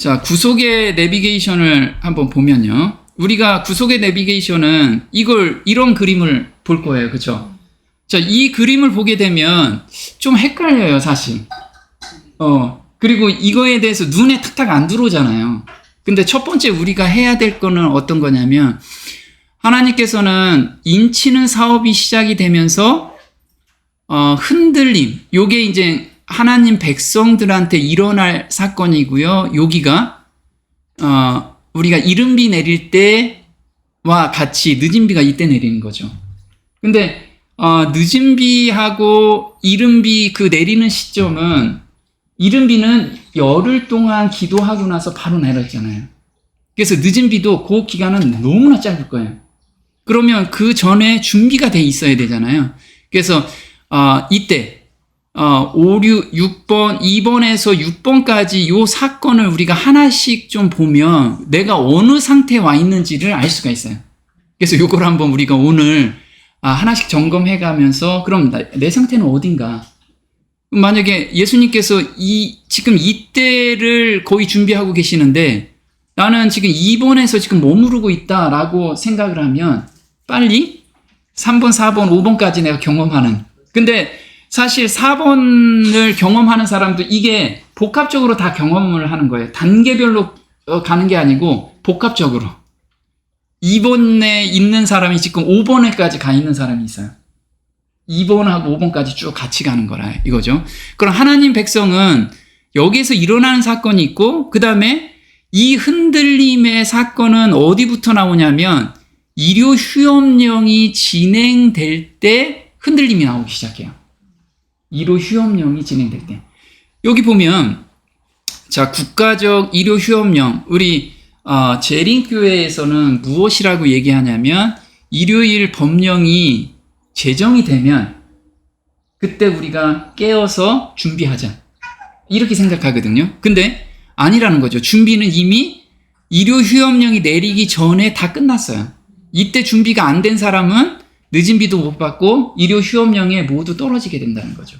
자, 구속의 내비게이션을 한번 보면요. 우리가 구속의 내비게이션은 이런 그림을 볼 거예요. 그쵸? 자, 이 그림을 보게 되면 좀 헷갈려요, 사실. 그리고 이거에 대해서 눈에 탁탁 안 들어오잖아요. 근데 첫 번째 우리가 해야 될 거는 어떤 거냐면, 하나님께서는 인치는 사업이 시작이 되면서, 흔들림. 요게 이제 하나님 백성들한테 일어날 사건이고요. 여기가, 우리가 이른 비 내릴 때와 같이 늦은 비가 이때 내리는 거죠. 근데, 늦은 비하고 이른 비 그 내리는 시점은, 이른 비는 열흘 동안 기도하고 나서 바로 내렸잖아요. 그래서 늦은 비도 그 기간은 너무나 짧을 거예요. 그러면 그 전에 준비가 돼 있어야 되잖아요. 그래서, 이때, 5, 6번, 2번에서 6번까지 요 사건을 우리가 하나씩 좀 보면 내가 어느 상태에 와 있는지를 알 수가 있어요. 그래서 요걸 한번 우리가 오늘 하나씩 점검해 가면서 그럼 내 상태는 어딘가? 만약에 예수님께서 지금 이때를 거의 준비하고 계시는데 나는 지금 2번에서 지금 머무르고 있다라고 생각을 하면 빨리 3번, 4번, 5번까지 내가 경험하는. 근데 사실 4번을 경험하는 사람도 이게 복합적으로 다 경험을 하는 거예요. 단계별로 가는 게 아니고 복합적으로. 2번에 있는 사람이 지금 5번에까지 가 있는 사람이 있어요. 2번하고 5번까지 쭉 같이 가는 거라 이거죠. 그럼 하나님 백성은 여기에서 일어나는 사건이 있고 그 다음에 이 흔들림의 사건은 어디부터 나오냐면 일요 휴업령이 진행될 때 흔들림이 나오기 시작해요. 일요 휴업령이 진행될 때. 여기 보면 자, 국가적 일요 휴업령 우리 재림교회에서는 무엇이라고 얘기하냐면 일요일 법령이 제정이 되면 그때 우리가 깨어서 준비하자. 이렇게 생각하거든요. 근데 아니라는 거죠. 준비는 이미 일요 휴업령이 내리기 전에 다 끝났어요. 이때 준비가 안 된 사람은 늦은 비도 못 받고 일요 휴업령에 모두 떨어지게 된다는 거죠.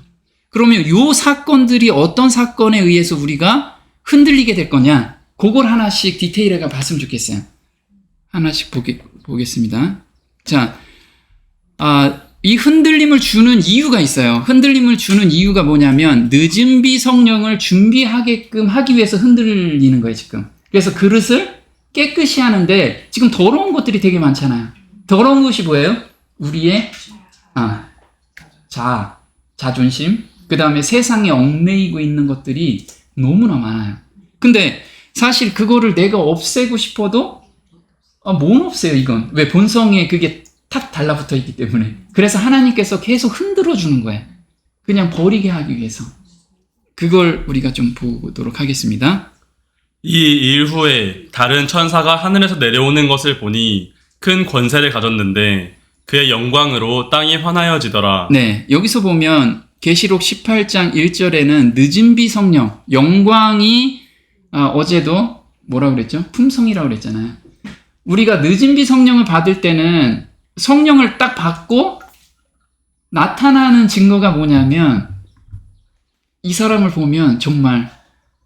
그러면 요 사건들이 어떤 사건에 의해서 우리가 흔들리게 될 거냐? 그걸 하나씩 디테일하게 봤으면 좋겠어요. 하나씩 보겠습니다. 자, 이 흔들림을 주는 이유가 있어요. 흔들림을 주는 이유가 뭐냐면 늦은 비 성령을 준비하게끔 하기 위해서 흔들리는 거예요, 지금. 그래서 그릇을 깨끗이 하는데 지금 더러운 것들이 되게 많잖아요. 더러운 것이 뭐예요? 우리의 자존심, 그 다음에 세상에 얽매이고 있는 것들이 너무나 많아요. 근데 사실 그거를 내가 없애고 싶어도 못 없애요, 이건. 왜? 본성에 그게 탁 달라붙어 있기 때문에. 그래서 하나님께서 계속 흔들어 주는 거예요. 그냥 버리게 하기 위해서. 그걸 우리가 좀 보도록 하겠습니다. 이 일 후에 다른 천사가 하늘에서 내려오는 것을 보니 큰 권세를 가졌는데 그의 영광으로 땅이 환하여지더라. 네, 여기서 보면 계시록 18장 1절에는 늦은 비 성령, 영광이 어제도 뭐라 그랬죠? 품성이라고 그랬잖아요. 우리가 늦은 비 성령을 받을 때는 성령을 딱 받고 나타나는 증거가 뭐냐면 이 사람을 보면 정말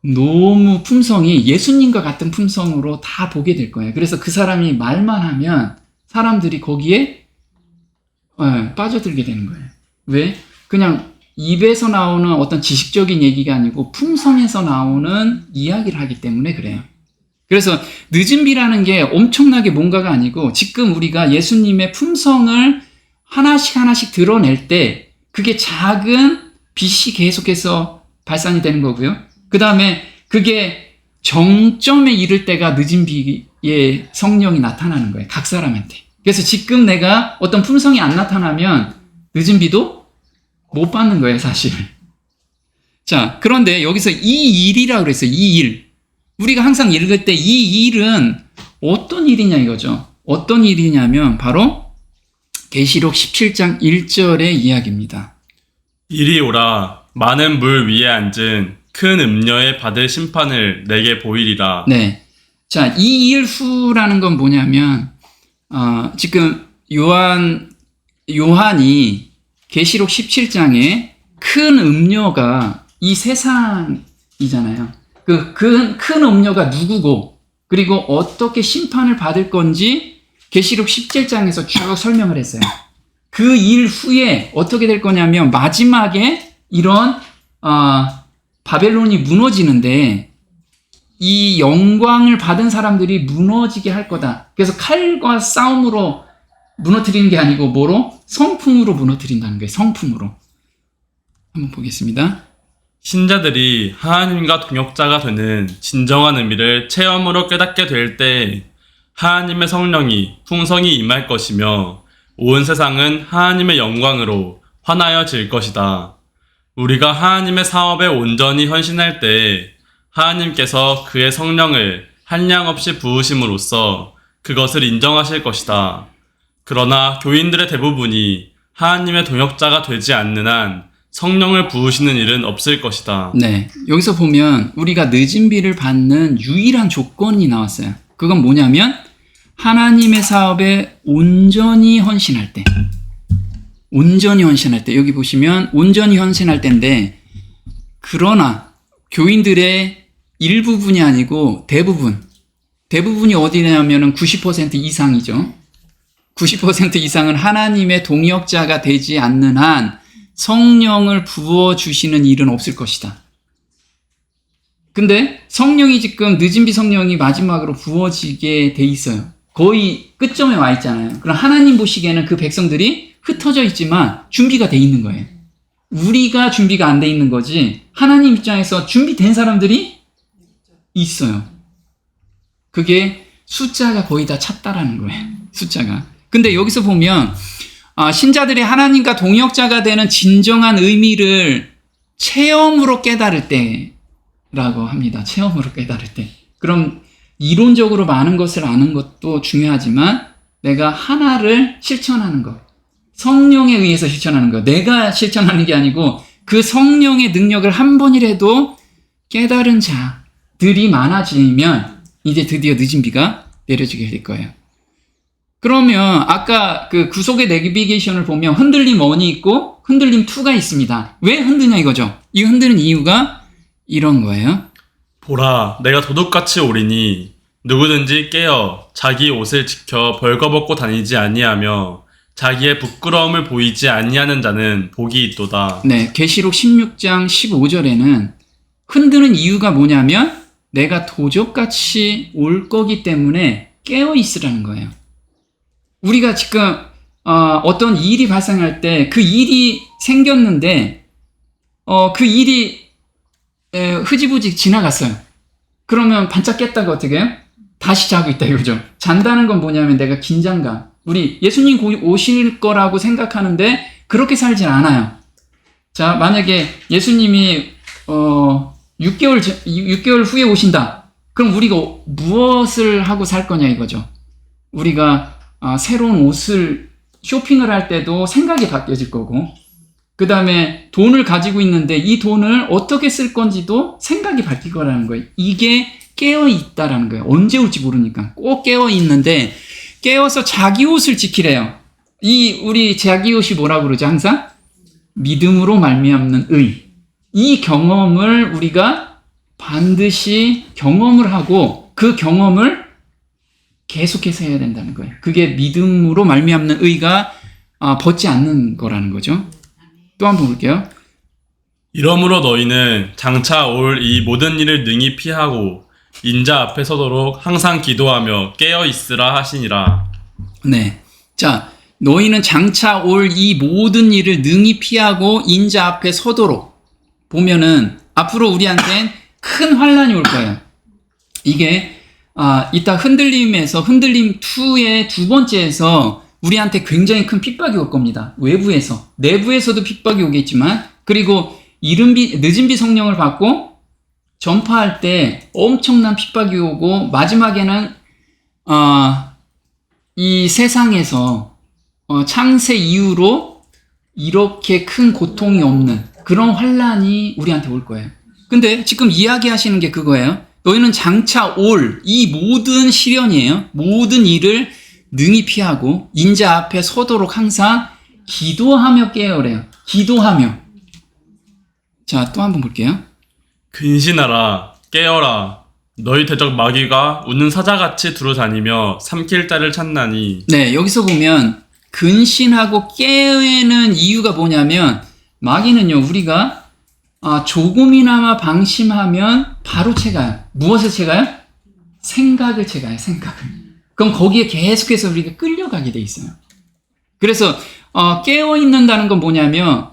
너무 품성이 예수님과 같은 품성으로 다 보게 될 거예요. 그래서 그 사람이 말만 하면 사람들이 거기에 빠져들게 되는 거예요. 왜? 그냥 입에서 나오는 어떤 지식적인 얘기가 아니고 품성에서 나오는 이야기를 하기 때문에 그래요. 그래서 늦은 비라는 게 엄청나게 뭔가가 아니고 지금 우리가 예수님의 품성을 하나씩 드러낼 때 그게 작은 빛이 계속해서 발산이 되는 거고요. 그 다음에 그게 정점에 이를 때가 늦은 비의 성령이 나타나는 거예요. 각 사람한테. 그래서 지금 내가 어떤 품성이 안 나타나면 늦은 비도 못 받는 거예요, 사실. 자, 그런데 여기서 이 일이라고 그랬어요. 이 일. 우리가 항상 읽을 때 이 일은 어떤 일이냐 이거죠. 어떤 일이냐면 바로 계시록 17장 1절의 이야기입니다. 이리 오라 많은 물 위에 앉은 큰 음녀에 받을 심판을 내게 보이리라. 네. 자, 이 일 후라는 건 뭐냐면 지금 요한이 계시록 17장에 큰 음녀가 이 세상이잖아요. 그 큰 음료가 누구고 그리고 어떻게 심판을 받을 건지 계시록 17장에서 쭉 설명을 했어요. 그 일 후에 어떻게 될 거냐면 마지막에 이런 바벨론이 무너지는데 이 영광을 받은 사람들이 무너지게 할 거다. 그래서 칼과 싸움으로 무너뜨리는 게 아니고 뭐로? 성품으로 무너뜨린다는 거예요. 성품으로. 한번 보겠습니다. 신자들이 하나님과 동역자가 되는 진정한 의미를 체험으로 깨닫게 될 때 하나님의 성령이 풍성히 임할 것이며 온 세상은 하나님의 영광으로 환하여질 것이다. 우리가 하나님의 사업에 온전히 헌신할 때 하나님께서 그의 성령을 한량없이 부으심으로써 그것을 인정하실 것이다. 그러나 교인들의 대부분이 하나님의 동역자가 되지 않는 한 성령을 부으시는 일은 없을 것이다. 네, 여기서 보면 우리가 늦은 비를 받는 유일한 조건이 나왔어요. 그건 뭐냐면 하나님의 사업에 온전히 헌신할 때. 온전히 헌신할 때. 여기 보시면 온전히 헌신할 때인데 그러나 교인들의 일부분이 아니고 대부분이 어디냐면은 90% 이상이죠. 90% 이상은 하나님의 동역자가 되지 않는 한 성령을 부어주시는 일은 없을 것이다. 근데 성령이 지금 늦은비 성령이 마지막으로 부어지게 돼 있어요. 거의 끝점에 와 있잖아요. 그럼 하나님 보시기에는 그 백성들이 흩어져 있지만 준비가 돼 있는 거예요. 우리가 준비가 안 돼 있는 거지 하나님 입장에서 준비된 사람들이 있어요. 그게 숫자가 거의 다 찼다라는 거예요. 숫자가. 근데 여기서 보면 신자들이 하나님과 동역자가 되는 진정한 의미를 체험으로 깨달을 때라고 합니다. 체험으로 깨달을 때. 그럼 이론적으로 많은 것을 아는 것도 중요하지만 내가 하나를 실천하는 것. 성령에 의해서 실천하는 것. 내가 실천하는 게 아니고 그 성령의 능력을 한 번이라도 깨달은 자들이 많아지면 이제 드디어 늦은 비가 내려지게 될 거예요. 그러면 아까 그 구속의 내비게이션을 보면 흔들림 1이 있고 흔들림 2가 있습니다. 왜 흔드냐 이거죠. 이 흔드는 이유가 이런 거예요. 보라, 내가 도둑같이 오리니 누구든지 깨어 자기 옷을 지켜 벌거벗고 다니지 아니하며 자기의 부끄러움을 보이지 아니하는 자는 복이 있도다. 네, 계시록 16장 15절에는 흔드는 이유가 뭐냐면 내가 도적같이 올 거기 때문에 깨어 있으라는 거예요. 우리가 지금 어떤 일이 발생할 때 그 일이 생겼는데 그 일이 흐지부지 지나갔어요. 그러면 반짝 깼다가 어떻게 해요? 다시 자고 있다 이거죠. 잔다는 건 뭐냐면 내가 긴장감. 우리 예수님 오실 거라고 생각하는데 그렇게 살질 않아요. 자, 만약에 예수님이 6개월 후에 오신다. 그럼 우리가 무엇을 하고 살 거냐 이거죠. 우리가 새로운 옷을 쇼핑을 할 때도 생각이 바뀌어질 거고 그 다음에 돈을 가지고 있는데 이 돈을 어떻게 쓸 건지도 생각이 바뀔 거라는 거예요. 이게 깨어있다라는 거예요. 언제 올지 모르니까 꼭 깨어있는데 깨어서 자기 옷을 지키래요. 우리 자기 옷이 뭐라고 그러죠? 항상 믿음으로 말미암는 의. 이 경험을 우리가 반드시 경험을 하고 그 경험을 계속해서 해야 된다는 거예요. 그게 믿음으로 말미암는 의가 벗지 않는 거라는 거죠. 또 한 번 볼게요. 이러므로 너희는 장차 올 이 모든 일을 능히 피하고 인자 앞에 서도록 항상 기도하며 깨어 있으라 하시니라. 네. 자, 너희는 장차 올 이 모든 일을 능히 피하고 인자 앞에 서도록 보면은 앞으로 우리한테는 큰 환란이 올 거예요. 이게 이따 흔들림에서 흔들림 2의 두 번째에서 우리한테 굉장히 큰 핍박이 올 겁니다. 외부에서. 내부에서도 핍박이 오겠지만 그리고 늦은 비 성령을 받고 전파할 때 엄청난 핍박이 오고 마지막에는 이 세상에서 창세 이후로 이렇게 큰 고통이 없는 그런 환란이 우리한테 올 거예요. 근데 지금 이야기하시는 게 그거예요. 너희는 장차 올 이 모든 시련이에요. 모든 일을 능히 피하고 인자 앞에 서도록 항상 기도하며 깨어래요. 기도하며. 자, 또 한번 볼게요. 근신하라. 깨어라. 너희 대적 마귀가 웃는 사자같이 두루다니며 삼킬 자를 찾나니. 네, 여기서 보면 근신하고 깨는 이유가 뭐냐면 마귀는요, 우리가 조금이나마 방심하면 바로 채가요. 무엇을 채가요? 생각을 채가요. 생각을. 그럼 거기에 계속해서 우리가 끌려가게 돼 있어요. 그래서 깨어 있는다는 건 뭐냐면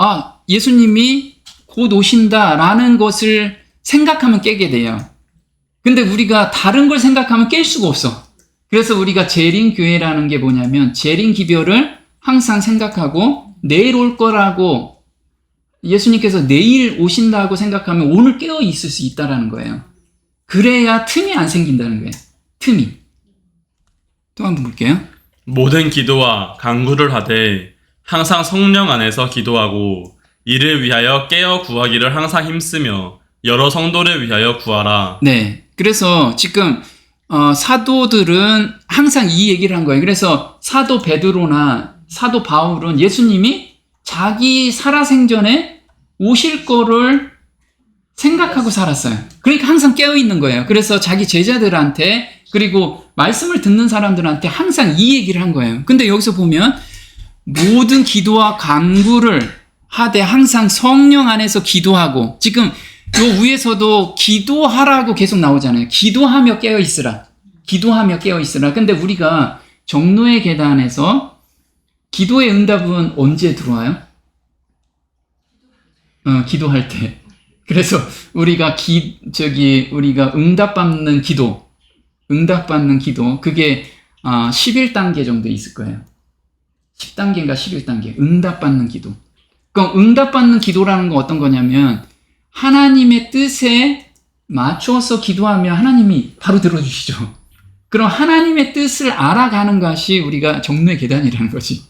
예수님이 곧 오신다라는 것을 생각하면 깨게 돼요. 근데 우리가 다른 걸 생각하면 깰 수가 없어. 그래서 우리가 재림교회라는 게 뭐냐면 재림기별을 항상 생각하고 내일 올 거라고 예수님께서 내일 오신다고 생각하면 오늘 깨어 있을 수 있다라는 거예요. 그래야 틈이 안 생긴다는 거예요. 틈이. 또 한번 볼게요. 모든 기도와 간구를 하되 항상 성령 안에서 기도하고 이를 위하여 깨어 구하기를 항상 힘쓰며 여러 성도를 위하여 구하라. 네. 그래서 지금 사도들은 항상 이 얘기를 한 거예요. 그래서 사도 베드로나 사도 바울은 예수님이 자기 살아생전에 오실 거를 생각하고 살았어요. 그러니까 항상 깨어 있는 거예요. 그래서 자기 제자들한테 그리고 말씀을 듣는 사람들한테 항상 이 얘기를 한 거예요. 근데 여기서 보면 모든 기도와 간구를 하되 항상 성령 안에서 기도하고 지금 요 위에서도 기도하라고 계속 나오잖아요. 기도하며 깨어 있으라. 기도하며 깨어 있으라. 근데 우리가 정로의 계단에서 기도의 응답은 언제 들어와요? 기도할 때. 그래서 우리가 우리가 응답받는 기도, 그게 11단계 정도 있을 거예요. 10단계인가 11단계. 응답받는 기도. 그럼 응답받는 기도라는 건 어떤 거냐면 하나님의 뜻에 맞춰서 기도하면 하나님이 바로 들어주시죠. 그럼 하나님의 뜻을 알아가는 것이 우리가 정로의 계단이라는 거지.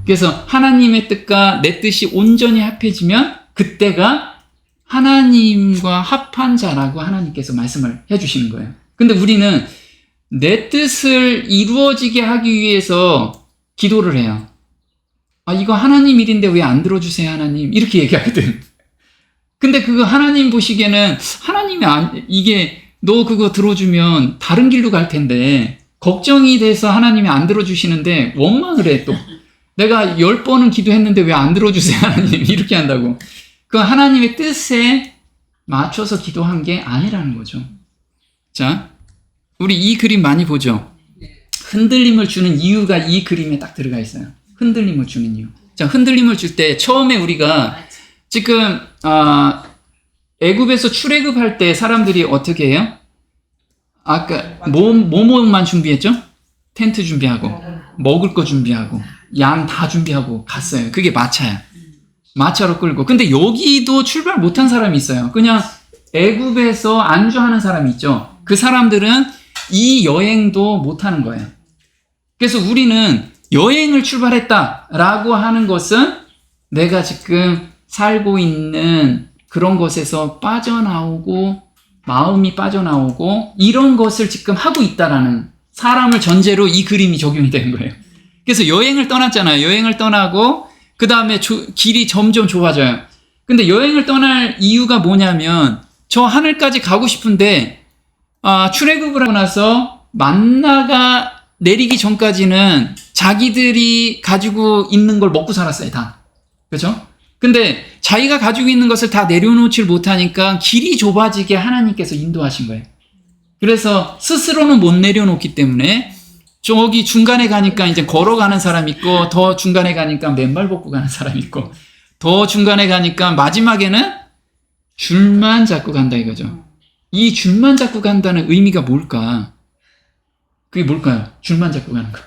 그래서 하나님의 뜻과 내 뜻이 온전히 합해지면 그때가 하나님과 합한 자라고 하나님께서 말씀을 해주시는 거예요. 근데 우리는 내 뜻을 이루어지게 하기 위해서 기도를 해요. 이거 하나님 일인데 왜 안 들어주세요, 하나님? 이렇게 얘기하거든. 근데 그거 하나님 보시기에는 하나님이 이게 너 그거 들어주면 다른 길로 갈 텐데 걱정이 돼서 하나님이 안 들어주시는데 원망을 해 또. 내가 10번은 기도했는데 왜 안 들어주세요, 하나님? 이렇게 한다고. 그 하나님의 뜻에 맞춰서 기도한 게 아니라는 거죠. 자, 우리 이 그림 많이 보죠? 흔들림을 주는 이유가 이 그림에 딱 들어가 있어요. 흔들림을 주는 이유. 자, 흔들림을 줄 때 처음에 우리가 지금 애굽에서 출애굽할 때 사람들이 어떻게 해요? 아까 뭐만 준비했죠? 텐트 준비하고 먹을 거 준비하고 양 다 준비하고 갔어요. 그게 마차야. 마차로 끌고. 근데 여기도 출발 못한 사람이 있어요. 그냥 애굽에서 안주하는 사람이 있죠. 그 사람들은 이 여행도 못하는 거예요. 그래서 우리는 여행을 출발했다라고 하는 것은 내가 지금 살고 있는 그런 것에서 빠져나오고 마음이 빠져나오고 이런 것을 지금 하고 있다라는 사람을 전제로 이 그림이 적용이 되는 거예요. 그래서 여행을 떠났잖아요. 여행을 떠나고 그 다음에 길이 점점 좁아져요. 근데 여행을 떠날 이유가 뭐냐면 저 하늘까지 가고 싶은데 출애굽을 하고 나서 만나가 내리기 전까지는 자기들이 가지고 있는 걸 먹고 살았어요. 다. 그렇죠? 근데 자기가 가지고 있는 것을 다 내려놓지 못하니까 길이 좁아지게 하나님께서 인도하신 거예요. 그래서 스스로는 못 내려놓기 때문에 저기 중간에 가니까 이제 걸어가는 사람 있고 더 중간에 가니까 맨발 벗고 가는 사람 있고 더 중간에 가니까 마지막에는 줄만 잡고 간다 이거죠. 이 줄만 잡고 간다는 의미가 뭘까? 그게 뭘까요? 줄만 잡고 가는 거.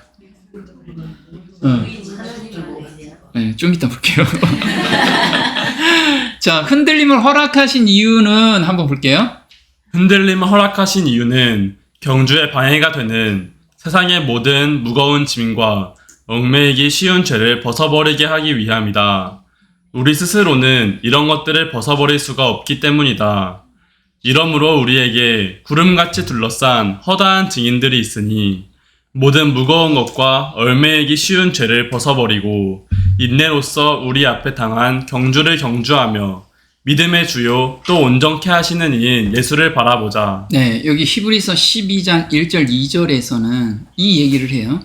네, 좀 이따 볼게요. 자, 흔들림을 허락하신 이유는 한번 볼게요. 흔들림을 허락하신 이유는 경주에 방해가 되는 세상의 모든 무거운 짐과 얽매이기 쉬운 죄를 벗어버리게 하기 위함이다. 우리 스스로는 이런 것들을 벗어버릴 수가 없기 때문이다. 이러므로 우리에게 구름같이 둘러싼 허다한 증인들이 있으니 모든 무거운 것과 얽매이기 쉬운 죄를 벗어버리고 인내로써 우리 앞에 당한 경주를 경주하며 믿음의 주요 또 온전케 하시는 이인 예수를 바라보자. 네, 여기 히브리서 12장 1절 2절에서는 이 얘기를 해요.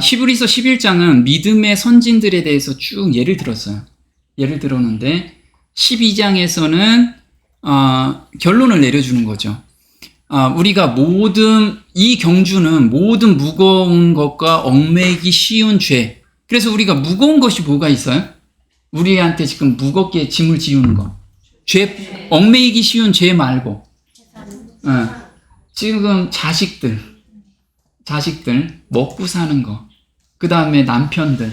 히브리서 11장은 믿음의 선진들에 대해서 쭉 예를 들었어요. 예를 들었는데 12장에서는 결론을 내려주는 거죠. 우리가 이 경주는 모든 무거운 것과 얽매기 쉬운 죄. 그래서 우리가 무거운 것이 뭐가 있어요? 우리한테 지금 무겁게 짐을 지우는 거. 얽매이기 쉬운 죄 말고. 지금 자식들, 먹고 사는 거. 그 다음에 남편들.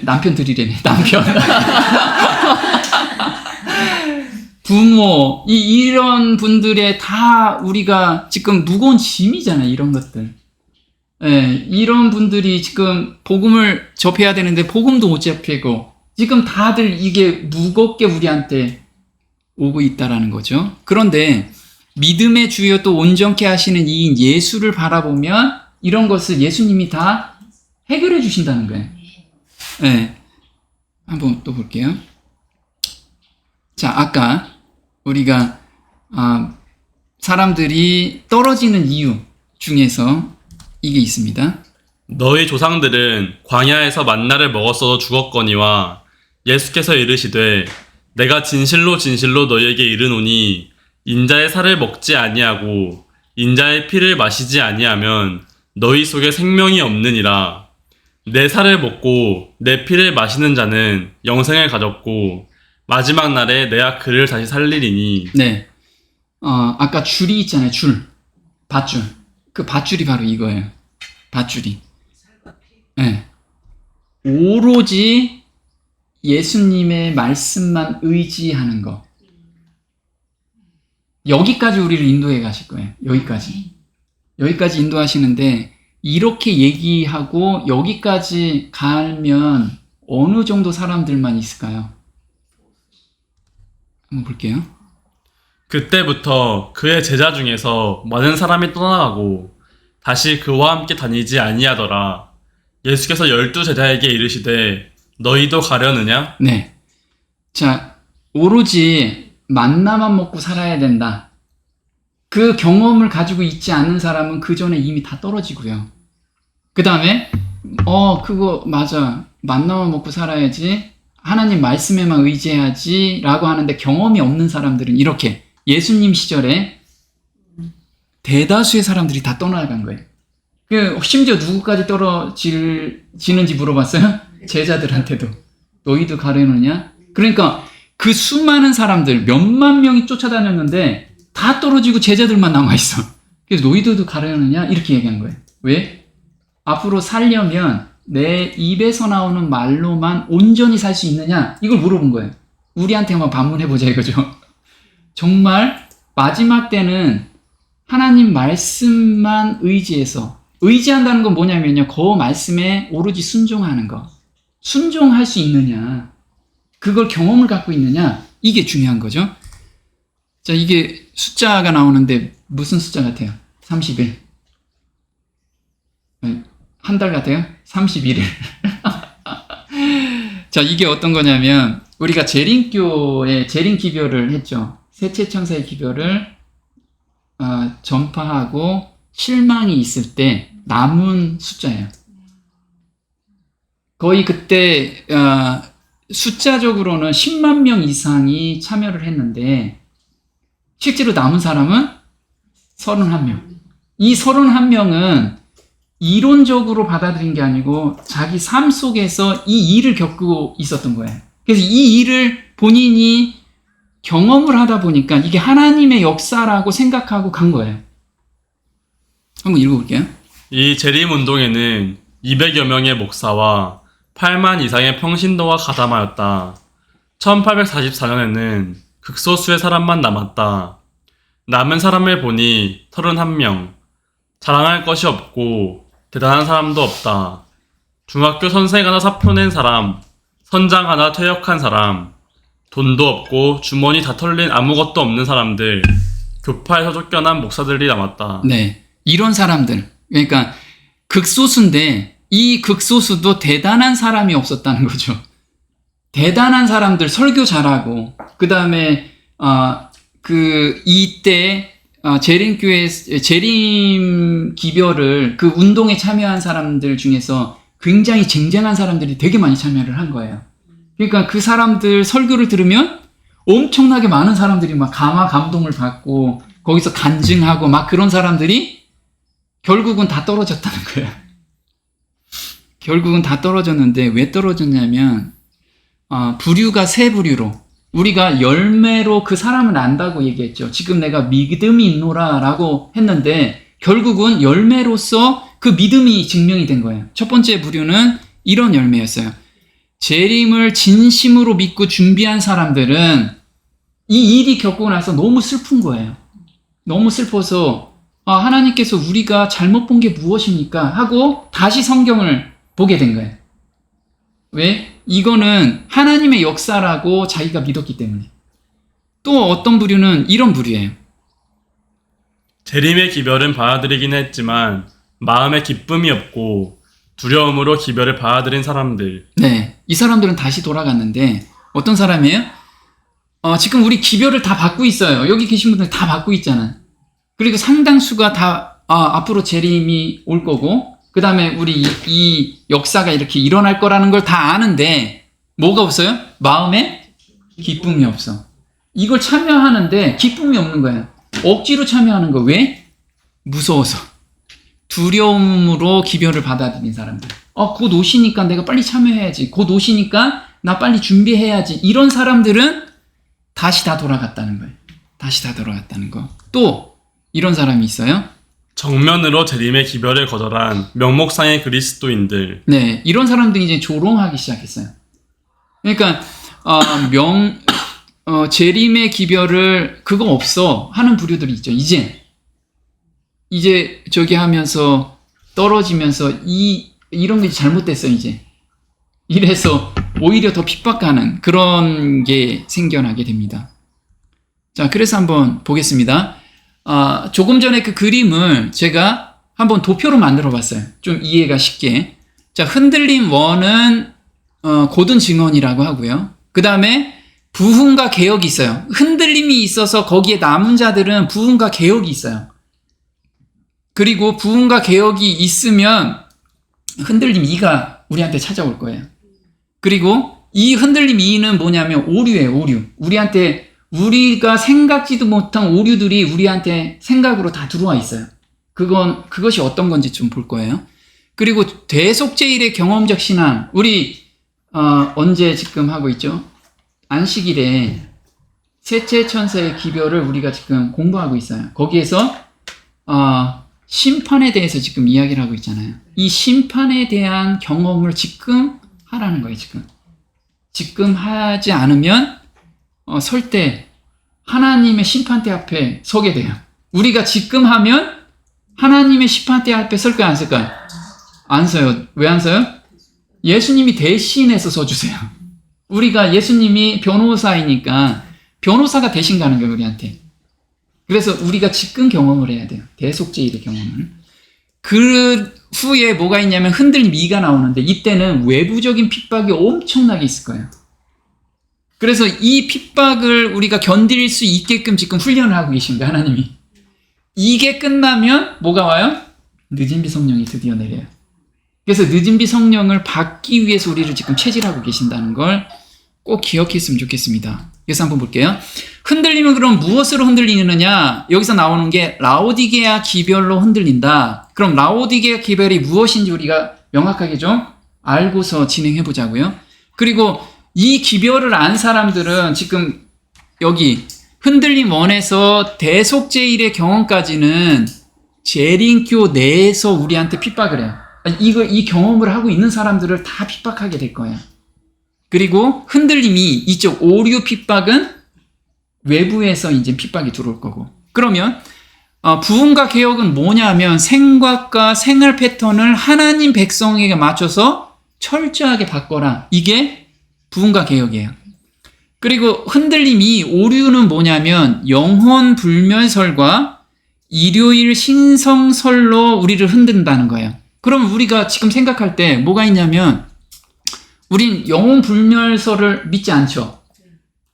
남편들이래네, 남편. 부모, 이런 분들의 다 우리가 지금 무거운 짐이잖아요, 이런 것들. 이런 분들이 지금 복음을 접해야 되는데 복음도 못 접히고 지금 다들 이게 무겁게 우리한테 오고 있다라는 거죠. 그런데 믿음의 주요 또 온전케 하시는 이인 예수를 바라보면 이런 것을 예수님이 다 해결해 주신다는 거예요. 한번 또 볼게요. 자, 아까 우리가 사람들이 떨어지는 이유 중에서 이게 있습니다. 너희 조상들은 광야에서 만나를 먹었어도 죽었거니와 예수께서 이르시되 내가 진실로 진실로 너희에게 이르노니 인자의 살을 먹지 아니하고 인자의 피를 마시지 아니하면 너희 속에 생명이 없느니라. 내 살을 먹고 내 피를 마시는 자는 영생을 가졌고 마지막 날에 내가 그를 다시 살리리니. 네. 아까 줄이 있잖아요. 밧줄. 그 밧줄이 바로 이거예요. 밧줄이. 네. 오로지 예수님의 말씀만 의지하는 거. 여기까지 우리를 인도해 가실 거예요. 여기까지 인도하시는데 이렇게 얘기하고 여기까지 가면 어느 정도 사람들만 있을까요? 한번 볼게요. 그때부터 그의 제자 중에서 많은 사람이 떠나가고 다시 그와 함께 다니지 아니하더라. 예수께서 12 제자에게 이르시되 너희도 가려느냐? 네. 자, 오로지 만나만 먹고 살아야 된다. 그 경험을 가지고 있지 않은 사람은 그 전에 이미 다 떨어지고요. 그 다음에 그거 맞아. 만나만 먹고 살아야지. 하나님 말씀에만 의지해야지 라고 하는데 경험이 없는 사람들은 이렇게 예수님 시절에 대다수의 사람들이 다 떠나간 거예요. 심지어 누구까지 떨어지는지 물어봤어요? 제자들한테도. 너희도 가려느냐? 그러니까 그 수많은 사람들 몇만 명이 쫓아다녔는데 다 떨어지고 제자들만 남아있어. 그래서 너희들도 가려느냐? 이렇게 얘기한 거예요. 왜? 앞으로 살려면 내 입에서 나오는 말로만 온전히 살 수 있느냐? 이걸 물어본 거예요. 우리한테 한번 반문해보자 이거죠. 정말 마지막 때는 하나님 말씀만 의지한다는 건 뭐냐면요. 그 말씀에 오로지 순종하는 거. 순종할 수 있느냐. 그걸 경험을 갖고 있느냐. 이게 중요한 거죠. 자, 이게 숫자가 나오는데 무슨 숫자 같아요? 31. 한 달 같아요? 31일. 자, 이게 어떤 거냐면 우리가 재림교에 재림기별을 했죠. 세체청사의 기별을 전파하고 실망이 있을 때 남은 숫자예요. 거의 그때 숫자적으로는 10만 명 이상이 참여를 했는데 실제로 남은 사람은 31명. 이 31명은 이론적으로 받아들인 게 아니고 자기 삶 속에서 이 일을 겪고 있었던 거예요. 그래서 이 일을 본인이 경험을 하다 보니까 이게 하나님의 역사라고 생각하고 간 거예요. 한번 읽어볼게요. 이 재림운동에는 200여 명의 목사와 8만 이상의 평신도가 가담하였다. 1844년에는 극소수의 사람만 남았다. 남은 사람을 보니 31명. 자랑할 것이 없고 대단한 사람도 없다. 중학교 선생 하나 사표 낸 사람, 선장 하나 퇴역한 사람, 돈도 없고 주머니 다 털린 아무것도 없는 사람들, 교파에서 쫓겨난 목사들이 남았다. 네, 이런 사람들. 그러니까 극소수인데 이 극소수도 대단한 사람이 없었다는 거죠. 대단한 사람들 설교 잘하고 그다음에 이때 재림교회 재림 기별을 그 운동에 참여한 사람들 중에서 굉장히 쟁쟁한 사람들이 되게 많이 참여를 한 거예요. 그러니까 그 사람들 설교를 들으면 엄청나게 많은 사람들이 막 감동을 받고 거기서 간증하고 막 그런 사람들이 결국은 다 떨어졌다는 거예요. 결국은 다 떨어졌는데 왜 떨어졌냐면 부류가 세 부류로 우리가 열매로 그 사람을 안다고 얘기했죠. 지금 내가 믿음이 있노라 라고 했는데 결국은 열매로서 그 믿음이 증명이 된 거예요. 첫 번째 부류는 이런 열매였어요. 재림을 진심으로 믿고 준비한 사람들은 이 일이 겪고 나서 너무 슬픈 거예요. 너무 슬퍼서 하나님께서 우리가 잘못 본 게 무엇입니까? 하고 다시 성경을 보게 된 거예요. 왜? 이거는 하나님의 역사라고 자기가 믿었기 때문에. 또 어떤 부류는 이런 부류예요. 재림의 기별은 받아들이긴 했지만 마음에 기쁨이 없고 두려움으로 기별을 받아들인 사람들. 네, 이 사람들은 다시 돌아갔는데 어떤 사람이에요? 지금 우리 기별을 다 받고 있어요. 여기 계신 분들 다 받고 있잖아. 그리고 상당수가 다 앞으로 재림이 올 거고 그 다음에 우리 이 역사가 이렇게 일어날 거라는 걸 다 아는데 뭐가 없어요? 마음에 기쁨이 없어. 이걸 참여하는데 기쁨이 없는 거예요. 억지로 참여하는 거. 왜? 무서워서. 두려움으로 기별을 받아들인 사람들. 곧 오시니까 내가 빨리 참여해야지. 곧 오시니까 나 빨리 준비해야지. 이런 사람들은 다시 다 돌아갔다는 거예요. 다시 다 돌아갔다는 거. 또 이런 사람이 있어요. 정면으로 재림의 기별을 거절한 명목상의 그리스도인들. 네, 이런 사람들이 이제 조롱하기 시작했어요. 그러니까 재림의 기별을 그거 없어 하는 부류들이 있죠. 이제 저기 하면서 떨어지면서 이런 게 잘못됐어 이제. 이래서 오히려 더 핍박하는 그런 게 생겨나게 됩니다. 자, 그래서 한번 보겠습니다. 조금 전에 그 그림을 제가 한번 도표로 만들어 봤어요. 좀 이해가 쉽게. 자, 흔들림 원은 고든 증언이라고 하고요. 그 다음에 부흥과 개혁이 있어요. 흔들림이 있어서 거기에 남은 자들은 부흥과 개혁이 있어요. 그리고 부흥과 개혁이 있으면 흔들림 2가 우리한테 찾아올 거예요. 그리고 이 흔들림 2는 뭐냐면 오류예요, 오류. 우리가 생각지도 못한 오류들이 우리한테 생각으로 다 들어와 있어요. 그것이 어떤 건지 좀 볼 거예요. 그리고 대속죄일의 경험적 신앙. 우리, 언제 지금 하고 있죠? 안식일에 셋째 천사의 기별을 우리가 지금 공부하고 있어요. 거기에서, 심판에 대해서 지금 이야기를 하고 있잖아요. 이 심판에 대한 경험을 지금 하라는 거예요, 지금. 지금 하지 않으면, 설 때 하나님의 심판대 앞에 서게 돼요. 우리가 지금 하면 하나님의 심판대 앞에 설까요, 안 설까요? 안 서요. 왜 안 서요? 예수님이 대신해서 서주세요. 우리가 예수님이 변호사이니까 변호사가 대신 가는 거예요, 우리한테. 그래서 우리가 지금 경험을 해야 돼요. 대속죄일의 경험을. 그 후에 뭐가 있냐면 흔들림 2가 나오는데 이때는 외부적인 핍박이 엄청나게 있을 거예요. 그래서 이 핍박을 우리가 견딜 수 있게끔 지금 훈련을 하고 계신 거예요, 하나님이. 이게 끝나면 뭐가 와요? 늦은 비 성령이 드디어 내려요. 그래서 늦은 비 성령을 받기 위해서 우리를 지금 체질하고 계신다는 걸 꼭 기억했으면 좋겠습니다. 그래서 한번 볼게요. 흔들림은 그럼 무엇으로 흔들리느냐? 여기서 나오는 게 라오디게아 기별로 흔들린다. 그럼 라오디게아 기별이 무엇인지 우리가 명확하게 좀 알고서 진행해 보자고요. 그리고 이 기별을 안 사람들은 지금 여기 흔들림 1에서 대속죄일의 경험까지는 재림교 내에서 우리한테 핍박을 해요. 이 경험을 하고 있는 사람들을 다 핍박하게 될 거예요. 그리고 흔들림이 이쪽 오류 핍박은 외부에서 이제 핍박이 들어올 거고. 그러면 부흥과 개혁은 뭐냐면 생각과 생활 패턴을 하나님 백성에게 맞춰서 철저하게 바꿔라. 이게 부흥과 개혁이에요. 그리고 흔들림이 오류는 뭐냐면 영혼 불멸설과 일요일 신성설로 우리를 흔든다는 거예요. 그럼 우리가 지금 생각할 때 뭐가 있냐면 우린 영혼 불멸설을 믿지 않죠.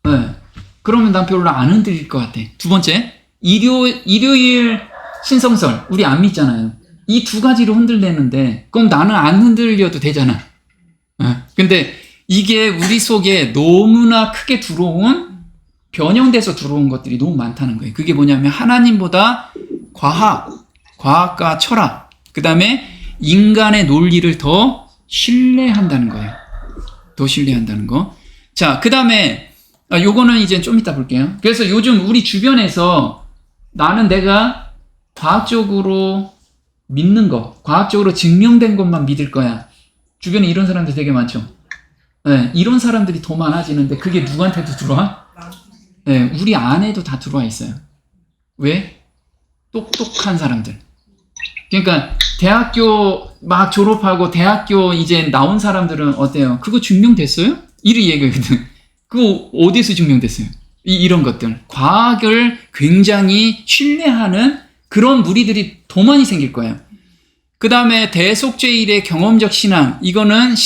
네. 그러면 난 별로 안 흔들릴 것 같아. 두 번째, 일요일 신성설 우리 안 믿잖아요. 이 두 가지로 흔들리는데 그럼 나는 안 흔들려도 되잖아. 근데 이게 우리 속에 너무나 크게 들어온 변형돼서 들어온 것들이 너무 많다는 거예요. 그게 뭐냐면 하나님보다 과학과 철학, 그 다음에 인간의 논리를 더 신뢰한다는 거예요. 더 신뢰한다는 거. 자, 그 다음에 요거는 이제 좀 이따 볼게요. 그래서 요즘 우리 주변에서 나는 내가 과학적으로 믿는 거, 과학적으로 증명된 것만 믿을 거야. 주변에 이런 사람들 되게 많죠. 네, 이런 사람들이 더 많아지는데 그게 누구한테도 들어와? 네, 우리 안에도 다 들어와 있어요. 왜? 똑똑한 사람들. 그러니까 대학교 막 졸업하고 대학교 이제 나온 사람들은 어때요? 그거 증명됐어요? 이리 얘기하거든. 그거 어디서 증명됐어요? 이런 것들. 과학을 굉장히 신뢰하는 그런 무리들이 더 많이 생길 거예요. 그 다음에 대속죄일의 경험적 신앙. 이거는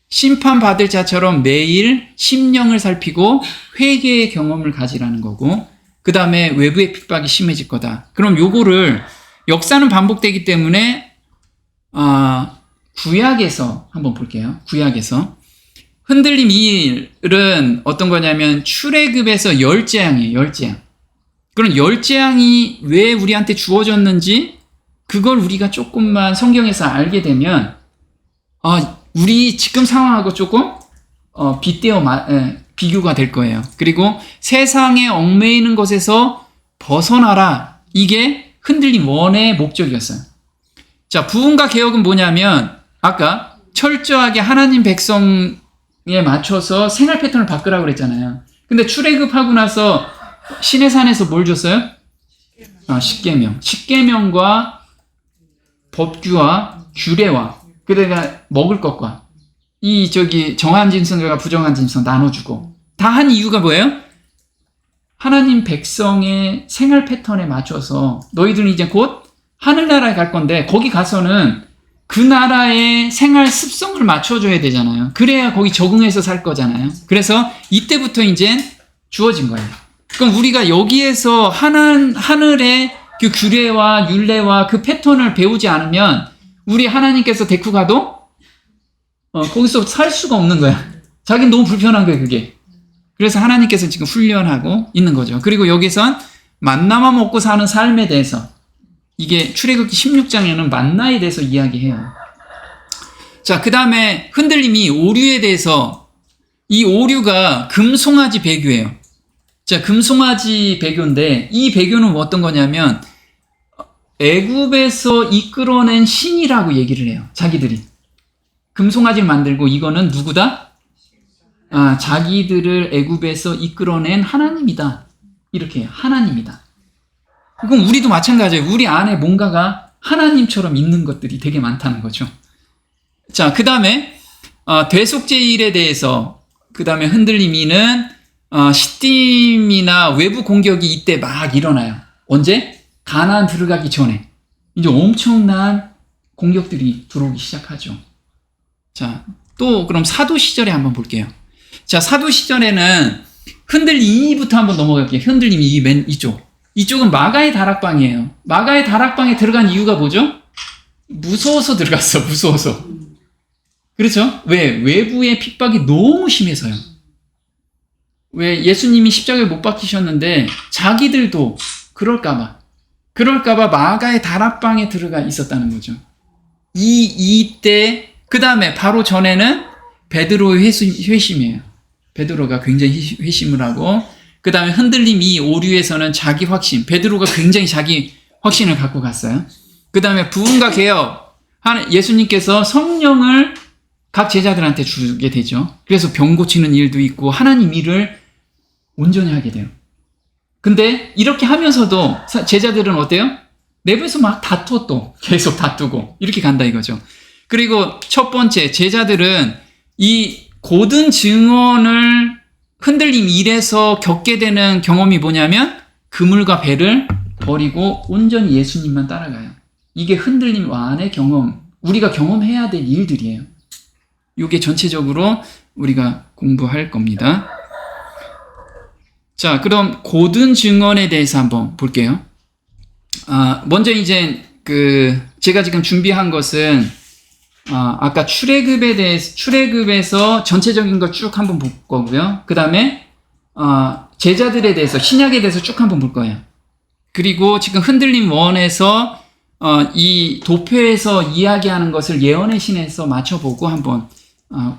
심판받을 자처럼 매일 심령을 살피고 회개의 경험을 가지라는 거고, 그 다음에 외부의 핍박이 심해질 거다. 그럼 요거를 역사는 반복되기 때문에 구약에서 한번 볼게요. 구약에서 흔들림 2일은 어떤 거냐면 출애굽에서 열재앙이에요. 열재앙. 그럼 열재앙이 왜 우리한테 주어졌는지 그걸 우리가 조금만 성경에서 알게 되면 우리 지금 상황하고 조금 비교가 될 거예요. 그리고 세상에 얽매이는 것에서 벗어나라. 이게 흔들림 1의 목적이었어요. 자, 부흥과 개혁은 뭐냐면 아까 철저하게 하나님 백성에 맞춰서 생활 패턴을 바꾸라고 그랬잖아요. 근데 출애굽하고 나서 시내산에서 뭘 줬어요? 십계명. 십계명과 법규와 규례와 그러니까 먹을 것과 정한 짐승과 부정한 짐승 나눠주고 다 한 이유가 뭐예요? 하나님 백성의 생활 패턴에 맞춰서 너희들은 이제 곧 하늘나라에 갈 건데 거기 가서는 그 나라의 생활 습성을 맞춰줘야 되잖아요. 그래야 거기 적응해서 살 거잖아요. 그래서 이때부터 이제 주어진 거예요. 그럼 우리가 여기에서 하늘의 그 규례와 율례와 그 패턴을 배우지 않으면 우리 하나님께서 데리고 가도 거기서 살 수가 없는 거야. 자기는 너무 불편한 거예요, 그게. 그래서 하나님께서 지금 훈련하고 있는 거죠. 그리고 여기선 만나만 먹고 사는 삶에 대해서 이게 출애굽기 16장에는 만나에 대해서 이야기해요. 자, 그 다음에 흔들림이 오류에 대해서 이 오류가 금송아지 배교예요. 자, 금송아지 배교인데 이 배교는 어떤 거냐면 애굽에서 이끌어낸 신이라고 얘기를 해요. 자기들이. 금송아지를 만들고 이거는 누구다? 자기들을 애굽에서 이끌어낸 하나님이다. 이렇게 해요. 하나님이다. 그럼 우리도 마찬가지예요. 우리 안에 뭔가가 하나님처럼 있는 것들이 되게 많다는 거죠. 자, 그 다음에 대속죄일에 대해서 그 다음에 흔들림이는 시딤이나 외부 공격이 이때 막 일어나요. 언제? 가나안 들어가기 전에 이제 엄청난 공격들이 들어오기 시작하죠. 자, 또 그럼 사도 시절에 한번 볼게요. 자, 사도 시절에는 흔들림 2부터 한번 넘어갈게요. 흔들림 2 맨 이쪽은 마가의 다락방이에요. 마가의 다락방에 들어간 이유가 뭐죠? 무서워서 들어갔어. 무서워서. 그렇죠? 왜? 외부의 핍박이 너무 심해서요. 왜? 예수님이 십자가에 못 박히셨는데 자기들도 그럴까봐 마가의 다락방에 들어가 있었다는 거죠. 이때 그 다음에 바로 전에는 베드로의 회심이에요. 베드로가 굉장히 회심을 하고 그 다음에 흔들림 2 오류에서는 자기 확신. 베드로가 굉장히 자기 확신을 갖고 갔어요. 그 다음에 부흥과 개혁. 예수님께서 성령을 각 제자들한테 주게 되죠. 그래서 병 고치는 일도 있고 하나님 일을 온전히 하게 돼요. 근데 이렇게 하면서도 제자들은 어때요? 내부에서 막 다투어 또 계속 다투고 이렇게 간다 이거죠. 그리고 첫 번째 제자들은 이 고든 증언을 흔들림 1에서 겪게 되는 경험이 뭐냐면 그물과 배를 버리고 온전히 예수님만 따라가요. 이게 흔들림 완의 경험, 우리가 경험해야 될 일들이에요. 이게 전체적으로 우리가 공부할 겁니다. 자, 그럼 고든 증언에 대해서 한번 볼게요. 먼저 이제 제가 지금 준비한 것은 아까 출애굽에서 전체적인 걸 쭉 한번 볼 거고요. 그 다음에 제자들에 대해서, 신약에 대해서 쭉 한번 볼 거예요. 그리고 지금 흔들림 원에서 이 도표에서 이야기하는 것을 예언의 신에서 맞춰보고 한번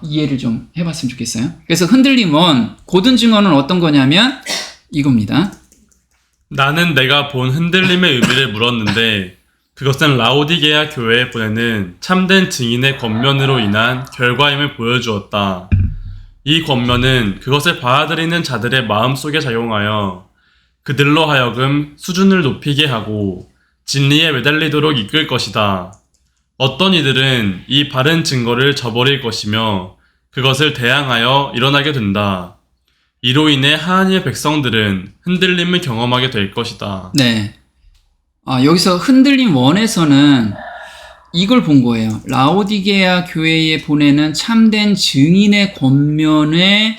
이해를 좀 해봤으면 좋겠어요. 그래서 흔들림 원, 고든 증언은 어떤 거냐면 이겁니다. 나는 내가 본 흔들림의 의미를 물었는데 그것은 라오디게아 교회에 보내는 참된 증인의 권면으로 인한 결과임을 보여주었다. 이 권면은 그것을 받아들이는 자들의 마음속에 작용하여 그들로 하여금 수준을 높이게 하고 진리에 매달리도록 이끌 것이다. 어떤 이들은 이 바른 증거를 저버릴 것이며 그것을 대항하여 일어나게 된다. 이로 인해 하나님의 백성들은 흔들림을 경험하게 될 것이다. 네. 여기서 흔들림 원에서는 이걸 본 거예요. 라오디게아 교회에 보내는 참된 증인의 권면에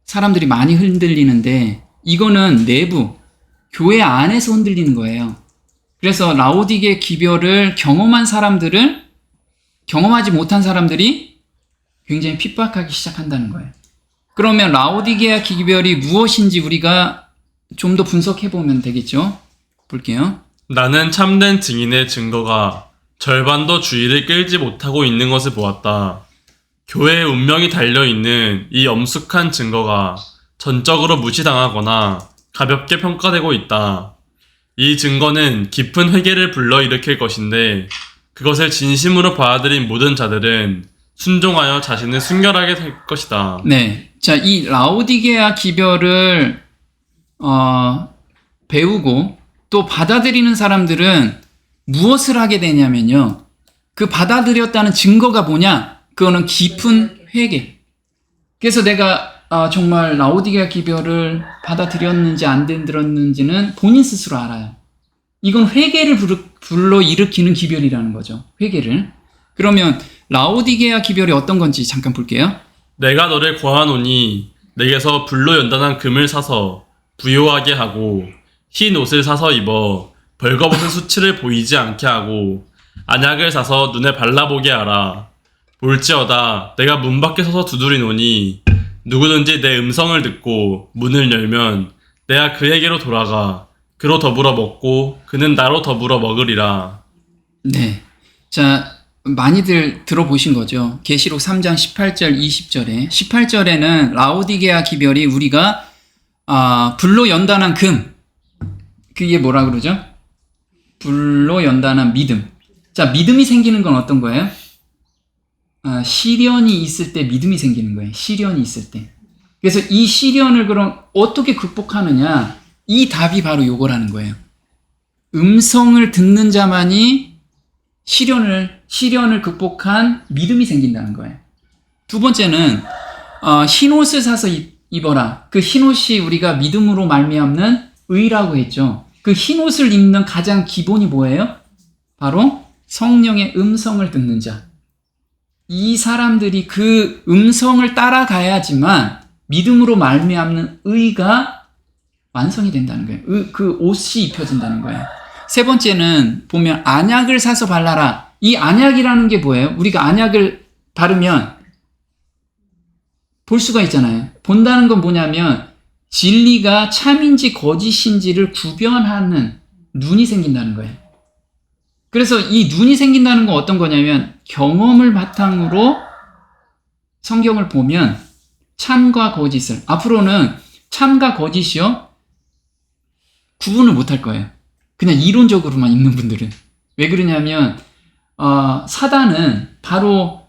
사람들이 많이 흔들리는데 이거는 내부, 교회 안에서 흔들리는 거예요. 그래서 라오디게 기별을 경험한 사람들을 경험하지 못한 사람들이 굉장히 핍박하기 시작한다는 거예요. 그러면 라오디게아 기별이 무엇인지 우리가 좀 더 분석해 보면 되겠죠? 볼게요. 나는 참된 증인의 증거가 절반도 주의를 끌지 못하고 있는 것을 보았다. 교회의 운명이 달려있는 이 엄숙한 증거가 전적으로 무시당하거나 가볍게 평가되고 있다. 이 증거는 깊은 회개를 불러일으킬 것인데 그것을 진심으로 받아들인 모든 자들은 순종하여 자신을 순결하게 될 것이다. 네. 자, 이 라오디게아 기별을 배우고 또 받아들이는 사람들은 무엇을 하게 되냐면요. 그 받아들였다는 증거가 뭐냐? 그거는 깊은 회개. 그래서 내가 정말 라오디게아 기별을 받아들였는지 안 들었는지는 본인 스스로 알아요. 이건 회개를 불러일으키는 기별이라는 거죠. 회개를. 그러면 라오디게아 기별이 어떤 건지 잠깐 볼게요. 내가 너를 고하노니 내게서 불로 연단한 금을 사서 부요하게 하고 흰 옷을 사서 입어 벌거벗은 수치를 보이지 않게 하고 안약을 사서 눈에 발라보게 하라. 볼지어다 내가 문 밖에 서서 두드리노니 누구든지 내 음성을 듣고 문을 열면 내가 그에게로 돌아가 그로 더불어 먹고 그는 나로 더불어 먹으리라. 네. 자, 많이들 들어보신 거죠. 계시록 3장 18절 20절에 18절에는 라오디게아 기별이 우리가 불로 연단한 금, 그게 뭐라 그러죠? 불로 연단한 믿음. 자, 믿음이 생기는 건 어떤 거예요? 시련이 있을 때 믿음이 생기는 거예요. 시련이 있을 때. 그래서 이 시련을 그럼 어떻게 극복하느냐? 이 답이 바로 요거라는 거예요. 음성을 듣는 자만이 시련을 극복한 믿음이 생긴다는 거예요. 두 번째는 흰 옷을 사서 입어라. 그 흰 옷이 우리가 믿음으로 말미암는 의라고 했죠. 그 흰 옷을 입는 가장 기본이 뭐예요? 바로 성령의 음성을 듣는 자. 이 사람들이 그 음성을 따라가야지만 믿음으로 말미암는 의가 완성이 된다는 거예요. 그 옷이 입혀진다는 거예요. 세 번째는 보면 안약을 사서 발라라. 이 안약이라는 게 뭐예요? 우리가 안약을 바르면 볼 수가 있잖아요. 본다는 건 뭐냐면 진리가 참인지 거짓인지를 구별하는 눈이 생긴다는 거예요. 그래서 이 눈이 생긴다는 건 어떤 거냐면 경험을 바탕으로 성경을 보면 참과 거짓을 앞으로는 참과 거짓이요 구분을 못할 거예요. 그냥 이론적으로만 읽는 분들은. 왜 그러냐면 사단은 바로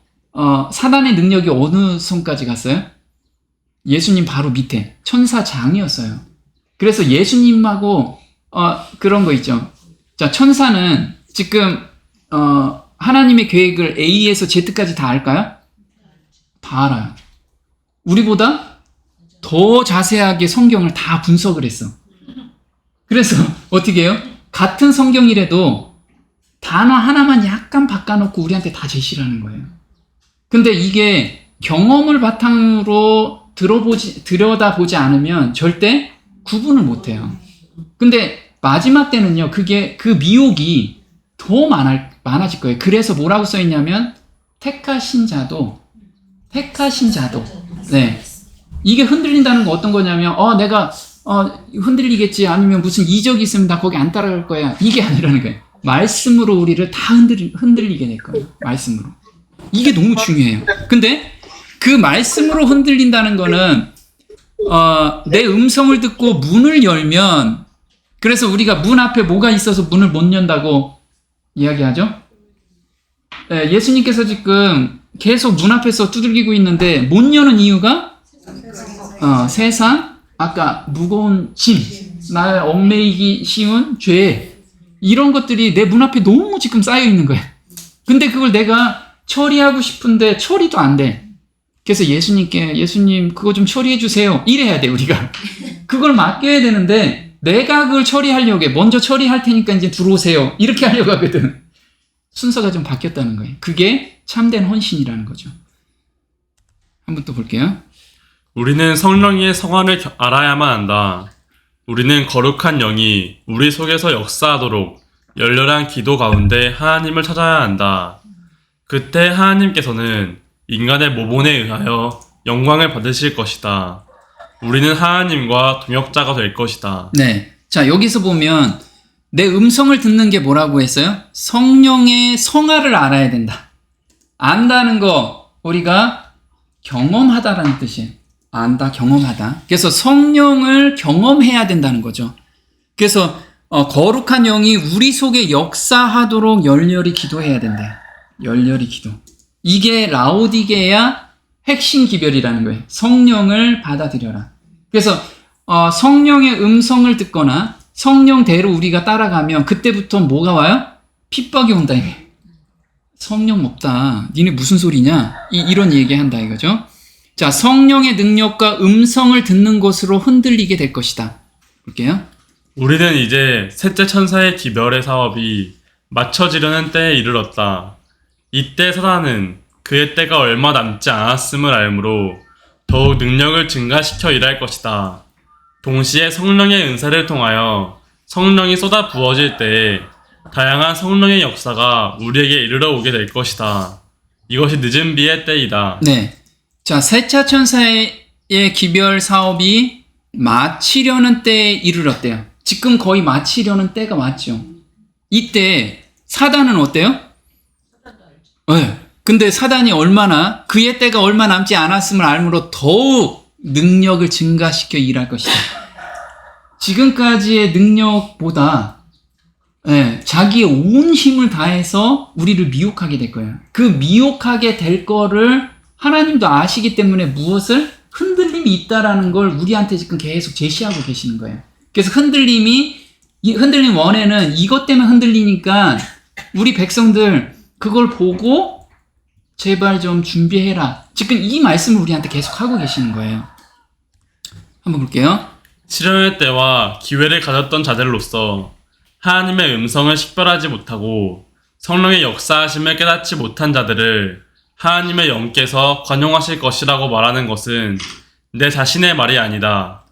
사단의 능력이 어느 손까지 갔어요? 예수님 바로 밑에 천사장이었어요. 그래서 예수님하고 그런 거 있죠. 자, 천사는 지금 하나님의 계획을 A에서 Z까지 다 알까요? 다 알아요. 우리보다 더 자세하게 성경을 다 분석을 했어. 그래서 어떻게 해요? 같은 성경이라도 단어 하나만 약간 바꿔놓고 우리한테 다 제시를 하는 거예요. 근데 이게 경험을 바탕으로 들여다보지 않으면 절대 구분을 못해요. 근데 마지막 때는요, 그 미혹이 더 많아질 거예요. 그래서 뭐라고 써있냐면, 택하신 자도. 네. 이게 흔들린다는 거 어떤 거냐면, 내가, 흔들리겠지. 아니면 무슨 이적이 있으면 나 거기 안 따라갈 거야. 이게 아니라는 거예요. 말씀으로 우리를 다 흔들리게 될 거예요. 말씀으로. 이게 너무 중요해요. 근데 그 말씀으로 흔들린다는 거는, 내 음성을 듣고 문을 열면, 그래서 우리가 문 앞에 뭐가 있어서 문을 못 연다고 이야기하죠? 네, 예수님께서 지금 계속 문 앞에서 두들기고 있는데 못 여는 이유가 세상, 아까 무거운 짐, 나를 얽매이기 쉬운 죄, 이런 것들이 내 문 앞에 너무 지금 쌓여 있는 거예요. 근데 그걸 내가 처리하고 싶은데 처리도 안 돼. 그래서 예수님 그거 좀 처리해 주세요. 이래야 돼, 우리가. 그걸 맡겨야 되는데 내가 그걸 처리하려고 해. 먼저 처리할 테니까 이제 들어오세요. 이렇게 하려고 하거든. 순서가 좀 바뀌었다는 거예요. 그게 참된 헌신이라는 거죠. 한번 또 볼게요. 우리는 성령의 성화를 알아야만 한다. 우리는 거룩한 영이 우리 속에서 역사하도록 열렬한 기도 가운데 하나님을 찾아야 한다. 그때 하나님께서는 인간의 모본에 의하여 영광을 받으실 것이다. 우리는 하나님과 동역자가 될 것이다. 네. 자, 여기서 보면 내 음성을 듣는 게 뭐라고 했어요? 성령의 성화를 알아야 된다. 안다는 거 우리가 경험하다라는 뜻이에요. 안다, 경험하다. 그래서 성령을 경험해야 된다는 거죠. 그래서 거룩한 영이 우리 속에 역사하도록 열렬히 기도해야 된다. 열렬히 기도. 이게 라오디게아 핵심 기별이라는 거예요. 성령을 받아들여라. 그래서 성령의 음성을 듣거나 성령대로 우리가 따라가면 그때부터 뭐가 와요? 핍박이 온다 이게. 성령 없다. 니네 무슨 소리냐? 이런 얘기한다 이거죠. 자, 성령의 능력과 음성을 듣는 것으로 흔들리게 될 것이다. 볼게요. 우리는 이제 셋째 천사의 기별의 사업이 마쳐지려는 때에 이르렀다. 이때 사단은 그의 때가 얼마 남지 않았음을 알므로 더욱 능력을 증가시켜 일할 것이다. 동시에 성령의 은사를 통하여 성령이 쏟아 부어질 때에 다양한 성령의 역사가 우리에게 이르러 오게 될 것이다. 이것이 늦은 비의 때이다. 네. 자, 셋째 천사의 기별 사업이 마치려는 때에 이르렀대요. 지금 거의 마치려는 때가 왔죠. 이때 사단은 어때요? 네. 근데 사단이 그의 때가 얼마 남지 않았음을 알므로 더욱 능력을 증가시켜 일할 것이다. 지금까지의 능력보다 자기의 온 힘을 다해서 우리를 미혹하게 될 거예요. 그 미혹하게 될 거를 하나님도 아시기 때문에 무엇을? 흔들림이 있다라는 걸 우리한테 지금 계속 제시하고 계시는 거예요. 그래서 흔들림 원에는 이것 때문에 흔들리니까 우리 백성들 그걸 보고 제발 좀 준비해라. 지금 이 말씀을 우리한테 계속 하고 계시는 거예요. 한번 볼게요. 시련의 때와 기회를 가졌던 자들로서 하나님의 음성을 식별하지 못하고 성령의 역사하심을 깨닫지 못한 자들을 하나님의 영께서 관용하실 것이라고 말하는 것은 내 자신의 말이 아니다.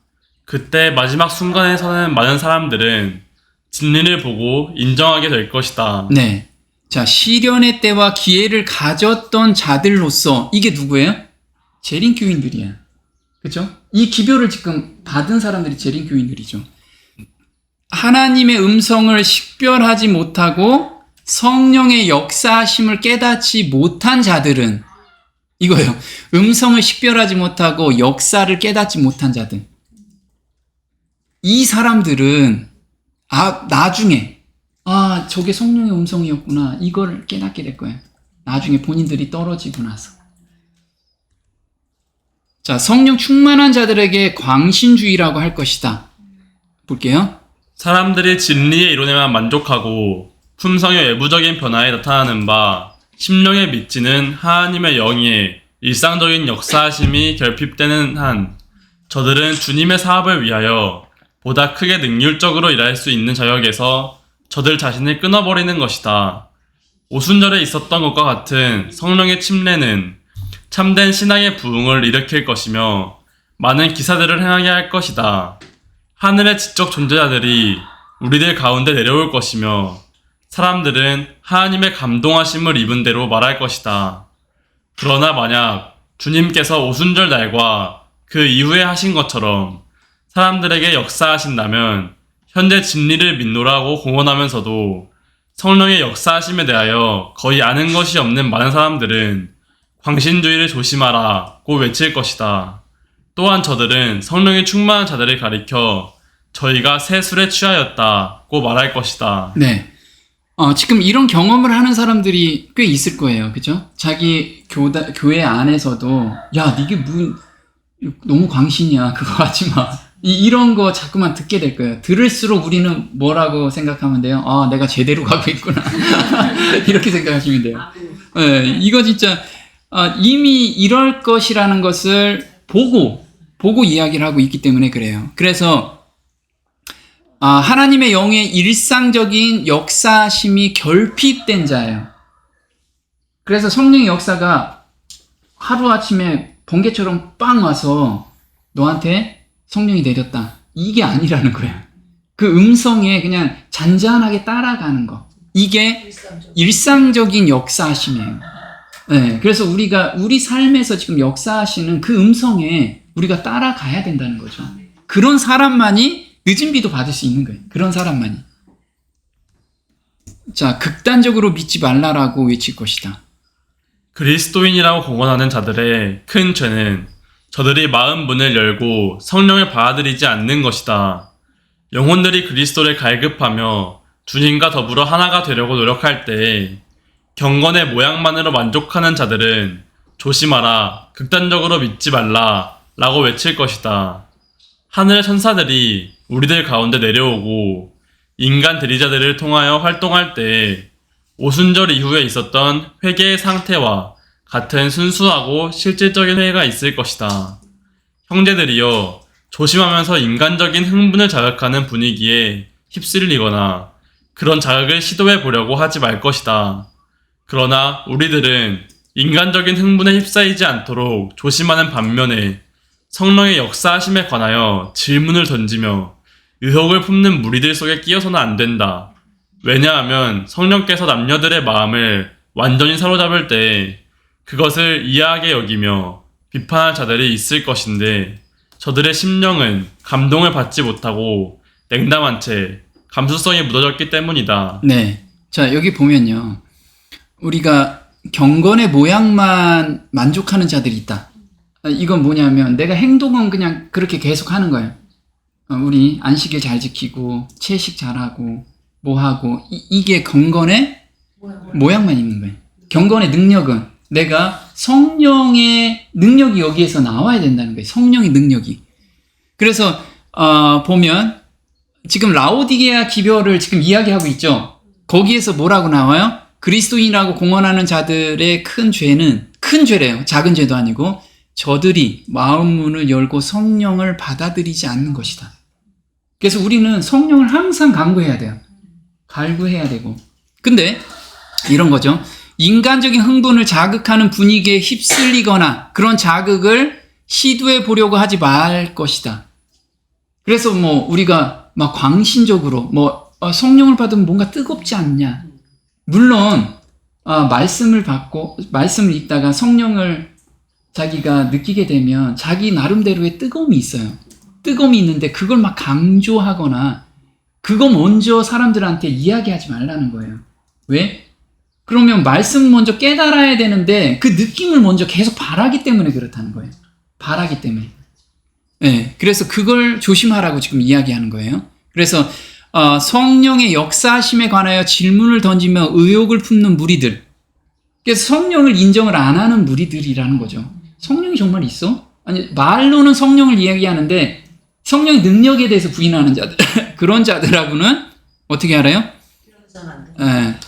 그때 마지막 순간에 서는 많은 사람들은 진리를 보고 인정하게 될 것이다. 네. 자, 시련의 때와 기회를 가졌던 자들로서 이게 누구예요? 재림교인들이야. 그렇죠? 이 기별을 지금 받은 사람들이 재림교인들이죠. 하나님의 음성을 식별하지 못하고 성령의 역사하심을 깨닫지 못한 자들은 이거예요. 음성을 식별하지 못하고 역사를 깨닫지 못한 자들. 이 사람들은 나중에 저게 성령의 음성이었구나. 이걸 깨닫게 될 거예요. 나중에 본인들이 떨어지고 나서. 자, 성령 충만한 자들에게 광신주의라고 할 것이다. 볼게요. 사람들이 진리의 이론에만 만족하고 품성의 외부적인 변화에 나타나는 바 심령에 미치는 하나님의 영의 일상적인 역사하심이 결핍되는 한 저들은 주님의 사업을 위하여 보다 크게 능률적으로 일할 수 있는 저역에서 저들 자신을 끊어버리는 것이다. 오순절에 있었던 것과 같은 성령의 침례는 참된 신앙의 부흥을 일으킬 것이며 많은 기사들을 행하게 할 것이다. 하늘의 지적 존재자들이 우리들 가운데 내려올 것이며 사람들은 하나님의 감동하심을 입은 대로 말할 것이다. 그러나 만약 주님께서 오순절 날과 그 이후에 하신 것처럼 사람들에게 역사하신다면 현재 진리를 믿노라고 공언하면서도 성령의 역사하심에 대하여 거의 아는 것이 없는 많은 사람들은 광신주의를 조심하라고 외칠 것이다. 또한 저들은 성령이 충만한 자들을 가리켜 저희가 새 술에 취하였다고 말할 것이다. 네. 지금 이런 경험을 하는 사람들이 꽤 있을 거예요. 그죠? 자기 교회 안에서도, 야, 이게 너무 광신이야. 그거 하지 마. 이런 거 자꾸만 듣게 될 거예요. 들을수록 우리는 뭐라고 생각하면 돼요? 아, 내가 제대로 가고 있구나. 이렇게 생각하시면 돼요. 네, 이거 진짜, 이미 이럴 것이라는 것을 보고 이야기를 하고 있기 때문에 그래요. 그래서, 하나님의 영의 일상적인 역사심이 결핍된 자예요. 그래서 성령의 역사가 하루아침에 번개처럼 빵 와서 너한테 성령이 내렸다. 이게 아니라는 거예요. 그 음성에 그냥 잔잔하게 따라가는 거. 이게 일상적인 역사심이에요. 네, 그래서 우리 삶에서 지금 역사하시는 그 음성에 우리가 따라가야 된다는 거죠. 그런 사람만이 늦은 비도 받을 수 있는 거예요. 그런 사람만이. 자, 극단적으로 믿지 말라라고 외칠 것이다. 그리스도인이라고 공언하는 자들의 큰 죄는 저들이 마음 문을 열고 성령을 받아들이지 않는 것이다. 영혼들이 그리스도를 갈급하며 주님과 더불어 하나가 되려고 노력할 때 경건의 모양만으로 만족하는 자들은 조심하라, 극단적으로 믿지 말라 라고 외칠 것이다. 하늘의 천사들이 우리들 가운데 내려오고 인간 대리자들을 통하여 활동할 때 오순절 이후에 있었던 회개의 상태와 같은 순수하고 실질적인 회개가 있을 것이다. 형제들이여, 조심하면서 인간적인 흥분을 자극하는 분위기에 휩쓸리거나 그런 자극을 시도해 보려고 하지 말 것이다. 그러나 우리들은 인간적인 흥분에 휩싸이지 않도록 조심하는 반면에 성령의 역사하심에 관하여 질문을 던지며 의혹을 품는 무리들 속에 끼어서는 안 된다. 왜냐하면 성령께서 남녀들의 마음을 완전히 사로잡을 때 그것을 이해하게 여기며 비판할 자들이 있을 것인데 저들의 심령은 감동을 받지 못하고 냉담한 채 감수성이 묻어졌기 때문이다. 네. 자, 여기 보면요. 우리가 경건의 모양만 만족하는 자들이 있다. 이건 뭐냐면 내가 행동은 그냥 그렇게 계속 하는 거예요. 우리 안식일 잘 지키고 채식 잘하고 뭐하고 이게 경건의 모양만 있는 거예요. 경건의 능력은 내가 성령의 능력이 여기에서 나와야 된다는 거예요. 성령의 능력이. 그래서 보면 지금 라오디게아 기별을 지금 이야기하고 있죠. 거기에서 뭐라고 나와요? 그리스도인이라고 공언하는 자들의 큰 죄는 큰 죄래요. 작은 죄도 아니고 저들이 마음 문을 열고 성령을 받아들이지 않는 것이다. 그래서 우리는 성령을 항상 간구해야 돼요. 갈구해야 되고. 근데 이런 거죠. 인간적인 흥분을 자극하는 분위기에 휩쓸리거나 그런 자극을 시도해 보려고 하지 말 것이다. 그래서 우리가 막 광신적으로 성령을 받으면 뭔가 뜨겁지 않냐. 물론 말씀을 읽다가 성령을 자기가 느끼게 되면 자기 나름대로의 뜨거움이 있어요. 뜨거움이 있는데 그걸 막 강조하거나 그거 먼저 사람들한테 이야기하지 말라는 거예요. 왜? 그러면 말씀 먼저 깨달아야 되는데 그 느낌을 먼저 계속 바라기 때문에 그렇다는 거예요. 바라기 때문에. 네, 그래서 그걸 조심하라고 지금 이야기하는 거예요. 그래서 성령의 역사심에 관하여 질문을 던지며 의혹을 품는 무리들. 그래서 성령을 인정을 안 하는 무리들이라는 거죠. 성령이 정말 있어? 아니, 말로는 성령을 이야기하는데 성령의 능력에 대해서 부인하는 자들. 그런 자들하고는 어떻게 알아요? 네,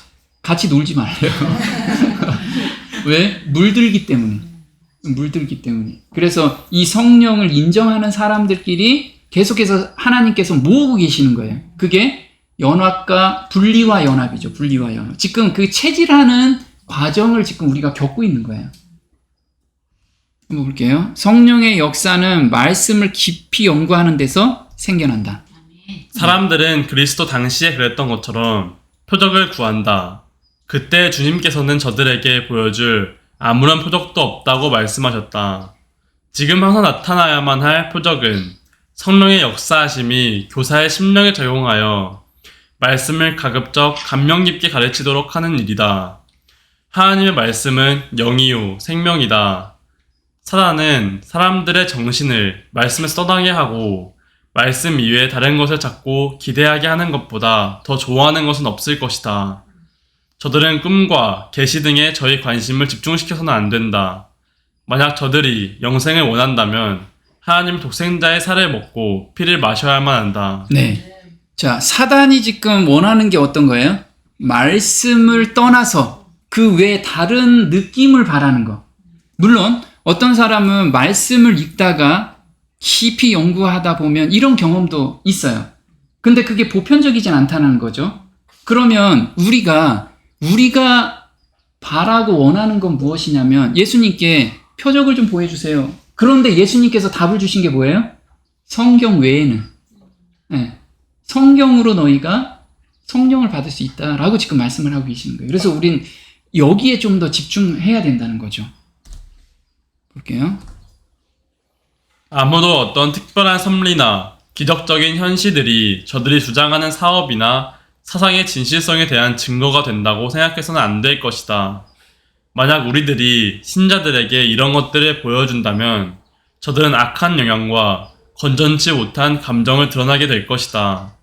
같이 놀지 말래요. 왜? 물들기 때문에. 그래서 이 성령을 인정하는 사람들끼리 계속해서 하나님께서 모으고 계시는 거예요. 그게 연합과 분리와 연합이죠. 분리와 연합. 지금 그 체질하는 과정을 지금 우리가 겪고 있는 거예요. 한번 볼게요. 성령의 역사는 말씀을 깊이 연구하는 데서 생겨난다. 사람들은 그리스도 당시에 그랬던 것처럼 표적을 구한다. 그때 주님께서는 저들에게 보여줄 아무런 표적도 없다고 말씀하셨다. 지금 항상 나타나야만 할 표적은 성령의 역사하심이 교사의 심령에 적용하여 말씀을 가급적 감명 깊게 가르치도록 하는 일이다. 하나님의 말씀은 영이요 생명이다. 사단은 사람들의 정신을 말씀에서 떠나게 하고 말씀 이외에 다른 것을 찾고 기대하게 하는 것보다 더 좋아하는 것은 없을 것이다. 저들은 꿈과 계시 등에 저희 관심을 집중시켜서는 안 된다. 만약 저들이 영생을 원한다면 하나님 독생자의 살을 먹고 피를 마셔야만 한다. 네. 자, 사단이 지금 원하는 게 어떤 거예요? 말씀을 떠나서 그 외에 다른 느낌을 바라는 거. 물론 어떤 사람은 말씀을 읽다가 깊이 연구하다 보면 이런 경험도 있어요. 근데 그게 보편적이진 않다는 거죠. 그러면 우리가 바라고 원하는 건 무엇이냐면 예수님께 표적을 좀 보여주세요. 그런데 예수님께서 답을 주신 게 뭐예요? 성경 외에는 성경으로 너희가 성령을 받을 수 있다라고 지금 말씀을 하고 계시는 거예요. 그래서 우린 여기에 좀 더 집중해야 된다는 거죠. 볼게요. 아무도 어떤 특별한 섭리나 기적적인 현시들이 저들이 주장하는 사업이나 사상의 진실성에 대한 증거가 된다고 생각해서는 안 될 것이다. 만약 우리들이 신자들에게 이런 것들을 보여준다면 저들은 악한 영향과 건전치 못한 감정을 드러나게 될 것이다.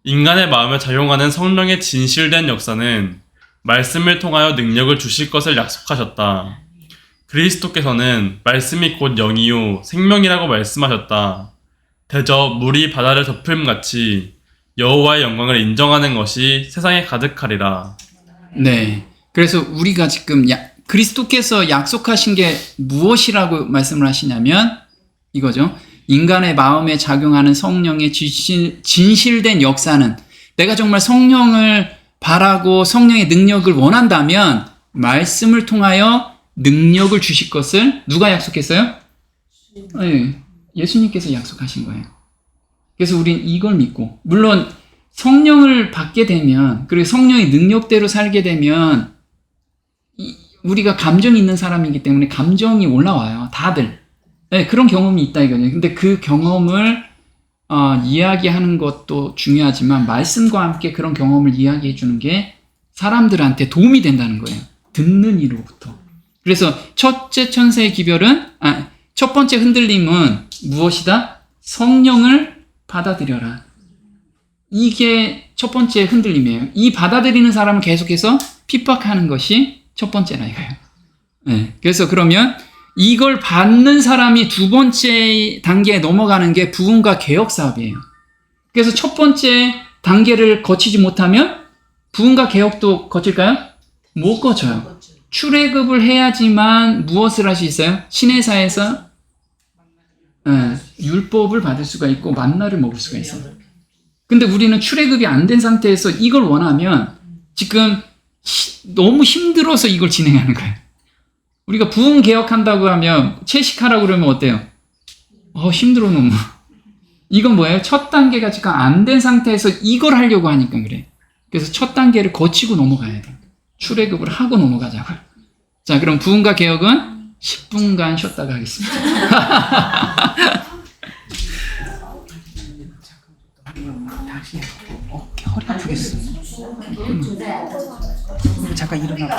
인간의 마음에 작용하는 성령의 진실된 역사는 말씀을 통하여 능력을 주실 것을 약속하셨다. 그리스도께서는 말씀이 곧 영이요 생명이라고 말씀하셨다. 대저 물이 바다를 덮음같이 여호와의 영광을 인정하는 것이 세상에 가득하리라. 네. 그래서 우리가 지금 그리스도께서 약속하신 게 무엇이라고 말씀을 하시냐면 이거죠. 인간의 마음에 작용하는 성령의 진실된 역사는 내가 정말 성령을 바라고 성령의 능력을 원한다면 말씀을 통하여 능력을 주실 것을 누가 약속했어요? 네, 예수님께서 약속하신 거예요. 그래서 우린 이걸 믿고 물론 성령을 받게 되면 그리고 성령의 능력대로 살게 되면 우리가 감정이 있는 사람이기 때문에 감정이 올라와요. 다들. 네, 그런 경험이 있다 이거죠. 근데 그 경험을 이야기하는 것도 중요하지만 말씀과 함께 그런 경험을 이야기해 주는 게 사람들한테 도움이 된다는 거예요. 듣는 이로부터. 그래서 첫째 천사의 기별은 첫 번째 흔들림은 무엇이다? 성령을 받아들여라. 이게 첫 번째 흔들림이에요. 이 받아들이는 사람을 계속해서 핍박하는 것이 첫 번째라 이거예요. 네, 그래서 그러면 이걸 받는 사람이 두 번째 단계에 넘어가는 게 부흥과 개혁 사업이에요. 그래서 첫 번째 단계를 거치지 못하면 부흥과 개혁도 거칠까요? 못 거쳐요. 출애굽을 해야지만 무엇을 할 수 있어요? 시내사에서 율법을 받을 수가 있고 만나를 먹을 수가 있어요. 근데 우리는 출애굽이 안 된 상태에서 이걸 원하면 지금 너무 힘들어서 이걸 진행하는 거예요. 우리가 부흥 개혁한다고 하면 채식하라고 그러면 어때요? 힘들어 너무. 이건 뭐예요? 첫 단계가 지금 안 된 상태에서 이걸 하려고 하니까 그래. 그래서 첫 단계를 거치고 넘어가야 돼. 출애굽을 하고 넘어가자고요. 자, 그럼 부흥과 개혁은 10분간 쉬었다가 하겠습니다. 허리 아프겠어. 잠깐 일어나.